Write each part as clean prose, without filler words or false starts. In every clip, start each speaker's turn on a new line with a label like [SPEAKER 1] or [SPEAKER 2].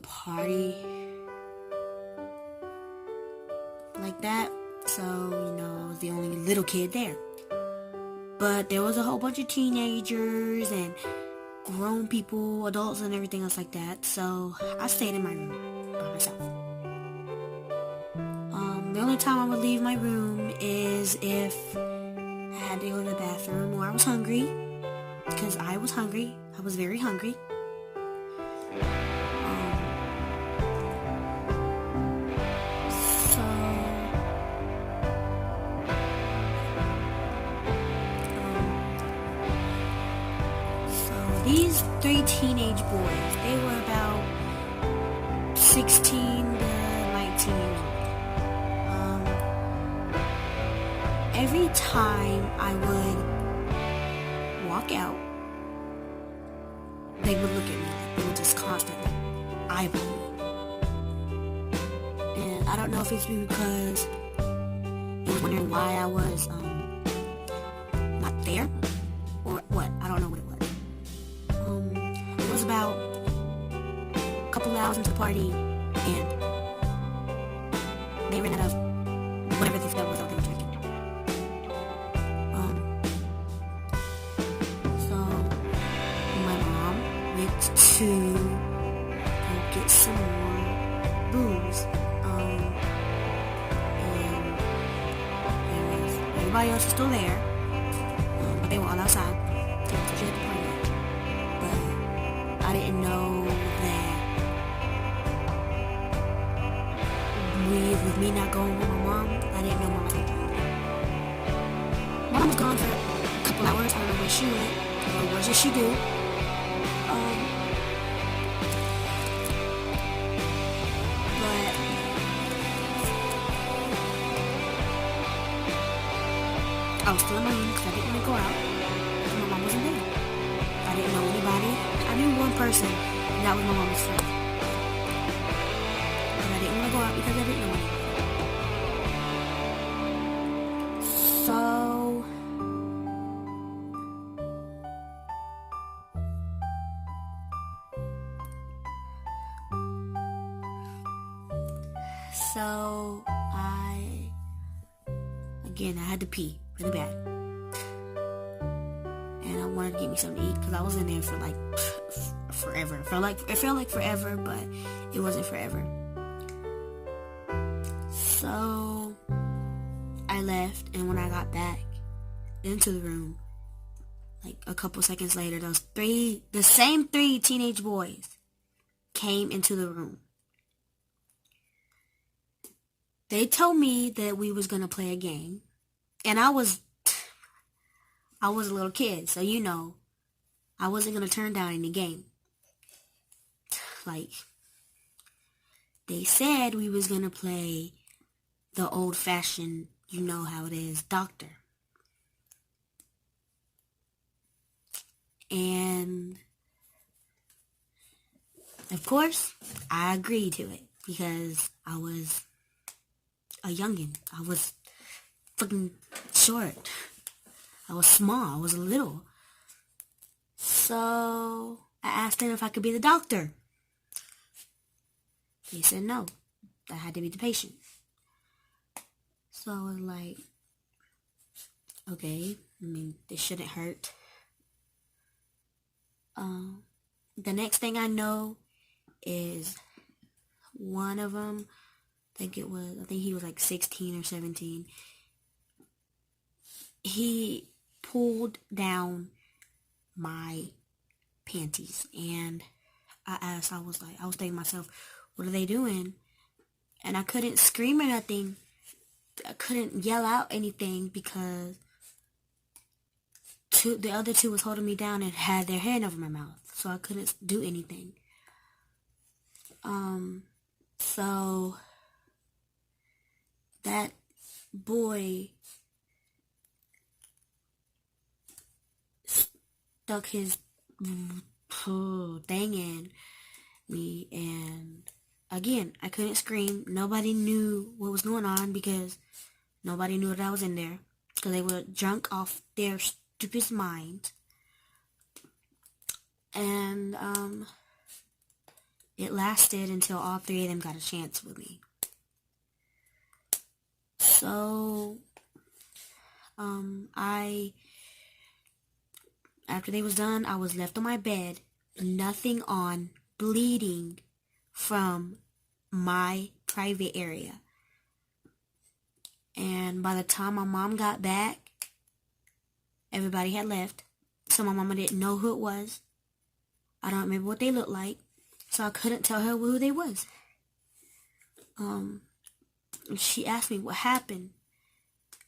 [SPEAKER 1] party like that. So, I was the only little kid there. But there was a whole bunch of teenagers and grown people, adults and everything else like that. So I stayed in my room by myself. The only time I would leave my room is if I had to go to the bathroom or I was hungry. Because I was hungry. I was very hungry. These three teenage boys, they were about 16 to 19 years old. Every time I would walk out, they would look at me. They would just constantly eyeball me. And I don't know if it's because they were wondering why I was not there or what. I don't know what it was. It was about a couple hours into the party, and they ran out of whatever this stuff was that they were drinking. So my mom went to go get some more booze. And everybody else was still there, but they were all outside. They were at the party. I didn't know that with me not going with my mom, I didn't know Mom was going to do. Mom was gone for a couple hours. I don't know where she went or what did she do. But I was still in my room because I didn't want to go out because my mom wasn't there. I didn't know anybody. I knew one person, and that was my mom's friend. But I didn't want to go out because I didn't know anybody. So I had to pee really bad. And I wanted to get me something to eat because I was in there for like forever. It felt like forever, but it wasn't forever. So I left, and when I got back into the room, like a couple seconds later, the same three teenage boys came into the room. They told me that we was gonna play a game, and I was a little kid, so I wasn't gonna turn down any game. Like, they said we was gonna play the old-fashioned, you know how it is, doctor. And of course, I agreed to it because I was a youngin'. I was fucking short. I was small. I was little. So I asked them if I could be the doctor. They said no. I had to be the patient. So I was like, okay, this shouldn't hurt. The next thing I know is one of them, I think he was like 16 or 17. He pulled down my panties, and I was thinking to myself, what are they doing? And I couldn't scream or nothing. I couldn't yell out anything because the other two was holding me down and had their hand over my mouth, so I couldn't do anything. So that boy stuck his thing in me, and again, I couldn't scream. Nobody knew what was going on because nobody knew that I was in there because they were drunk off their stupid minds. And it lasted until all three of them got a chance with me. So, after they was done, I was left on my bed, nothing on, bleeding from my private area. And by the time my mom got back, everybody had left. So my mama didn't know who it was. I don't remember what they looked like. So I couldn't tell her who they was. She asked me what happened.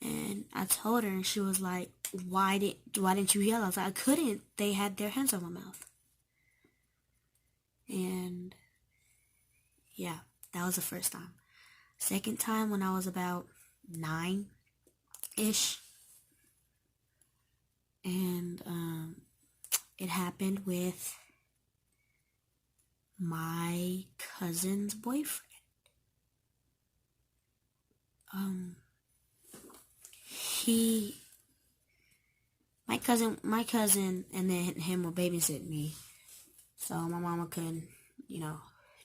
[SPEAKER 1] And I told her, and she was like, why didn't you yell? I was like, I couldn't. They had their hands on my mouth. And yeah, that was the first time. Second time, when I was about 9-ish. And it happened with my cousin's boyfriend. My cousin and then him were babysitting me. So my mama couldn't,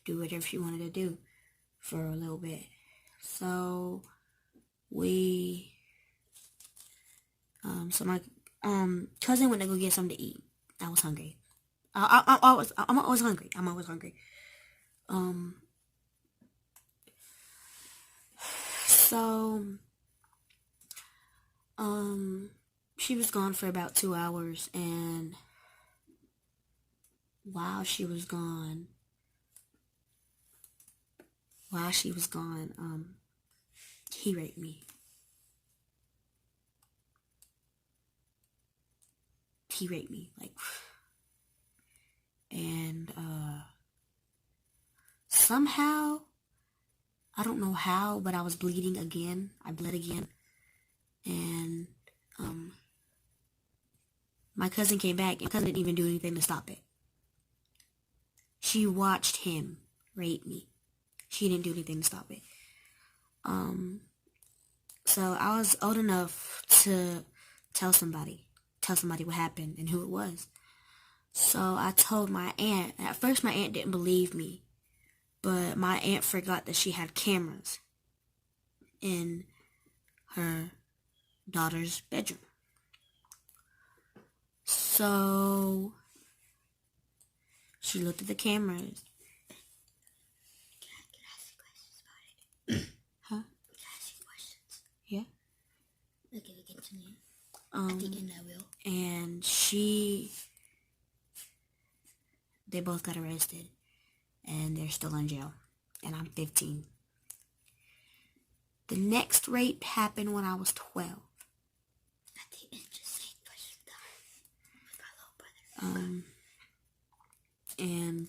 [SPEAKER 1] do whatever she wanted to do for a little bit. So my cousin went to go get something to eat. I was hungry. I'm always hungry. I'm always hungry. She was gone for about 2 hours, and while she was gone, he raped me. He raped me, and somehow, I don't know how, but I was bleeding again. I bled again, and my cousin came back, and cousin didn't even do anything to stop it. She watched him rape me. She didn't do anything to stop it. So I was old enough to tell somebody what happened and who it was. So I told my aunt. At first, my aunt didn't believe me, but my aunt forgot that she had cameras in her daughter's bedroom. So she looked at the cameras.
[SPEAKER 2] Can I ask you questions about it?
[SPEAKER 1] Huh?
[SPEAKER 2] Can I ask you questions?
[SPEAKER 1] Yeah.
[SPEAKER 2] Okay, we continue. At the end, I will.
[SPEAKER 1] And they both got arrested, and they're still in jail, and I'm 15. The next rape happened when I was 12.
[SPEAKER 2] At the end, just say questions with my little brother.
[SPEAKER 1] And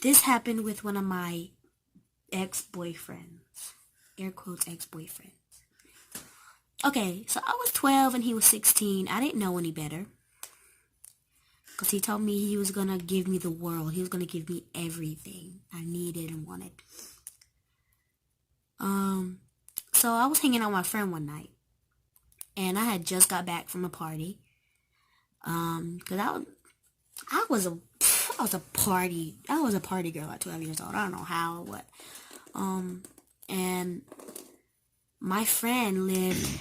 [SPEAKER 1] this happened with one of my ex-boyfriends, air quotes ex-boyfriends. Okay, so I was 12 and he was 16. I didn't know any better. Because he told me he was going to give me the world. He was going to give me everything I needed and wanted. So I was hanging out with my friend one night. And I had just got back from a party. Because I was a party girl at 12 years old. I don't know how or what. And my friend lived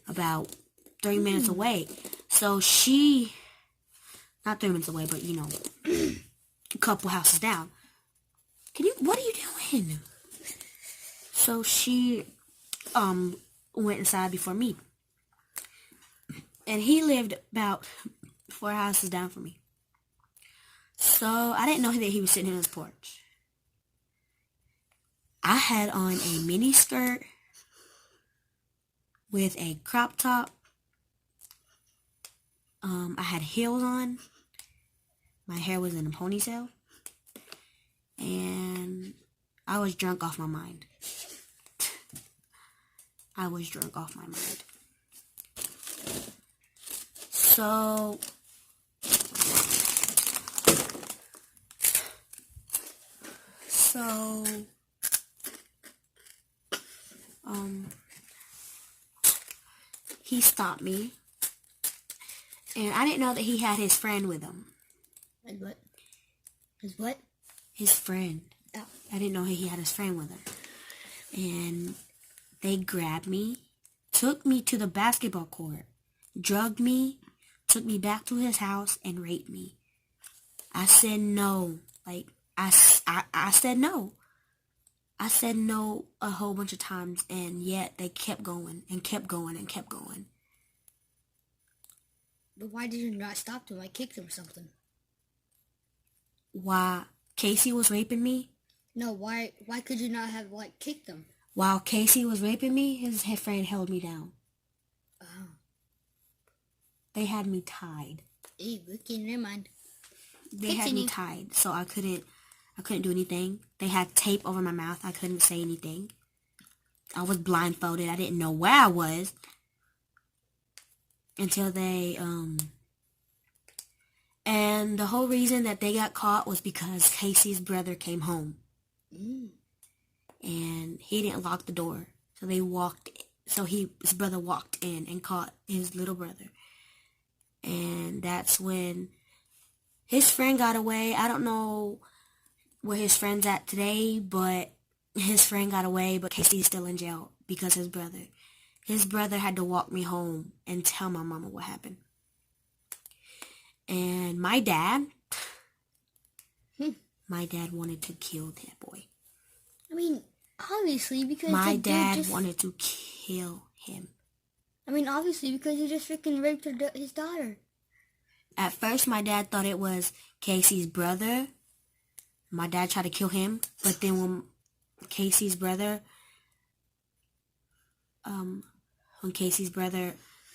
[SPEAKER 1] about 3 minutes away. So she, not 3 minutes away, but a couple houses down. What are you doing? So she went inside before me. And he lived about 4 houses down from me. So I didn't know that he was sitting in his porch. I had on a mini skirt with a crop top. I had heels on. My hair was in a ponytail. And I was drunk off my mind. I was drunk off my mind. So he stopped me, and I didn't know that he had his friend with him.
[SPEAKER 2] Like what? His what?
[SPEAKER 1] His friend.
[SPEAKER 2] Oh.
[SPEAKER 1] I didn't know he had his friend with her. And they grabbed me, took me to the basketball court, drugged me, took me back to his house, and raped me. I said no. Like, I said no. I said no a whole bunch of times, and yet they kept going and kept going and kept going.
[SPEAKER 2] But why did you not stop them? Like, kick them or something?
[SPEAKER 1] Why Casey was raping me?
[SPEAKER 2] No, why could you not have, like, kicked them?
[SPEAKER 1] While Casey was raping me, his friend held me down.
[SPEAKER 2] Oh.
[SPEAKER 1] They had me tied.
[SPEAKER 2] Hey, okay, never mind.
[SPEAKER 1] They had me tied, so I couldn't do anything. They had tape over my mouth. I couldn't say anything. I was blindfolded. I didn't know where I was until they and the whole reason that they got caught was because Casey's brother came home. And he didn't lock the door. So his brother walked in and caught his little brother. And that's when his friend got away. I don't know where his friend's at today, but his friend got away, but Casey's still in jail because his brother had to walk me home and tell my mama what happened. And my dad wanted to kill that boy.
[SPEAKER 2] I mean, obviously, because
[SPEAKER 1] my dad wanted to kill him.
[SPEAKER 2] I mean, obviously, because he just freaking raped his daughter.
[SPEAKER 1] At first, my dad thought it was Casey's brother. My dad tried to kill him, but then when Casey's brother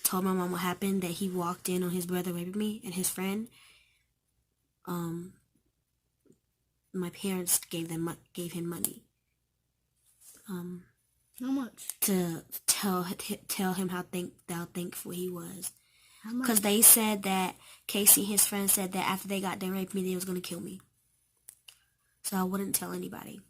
[SPEAKER 1] told my mom what happened, that he walked in on his brother raping me and his friend, my parents gave him money.
[SPEAKER 2] How much?
[SPEAKER 1] To tell him how thankful he was.
[SPEAKER 2] How much?
[SPEAKER 1] Because they said that Casey and his friend said that after they got done raping me, they was going to kill me. So I wouldn't tell anybody.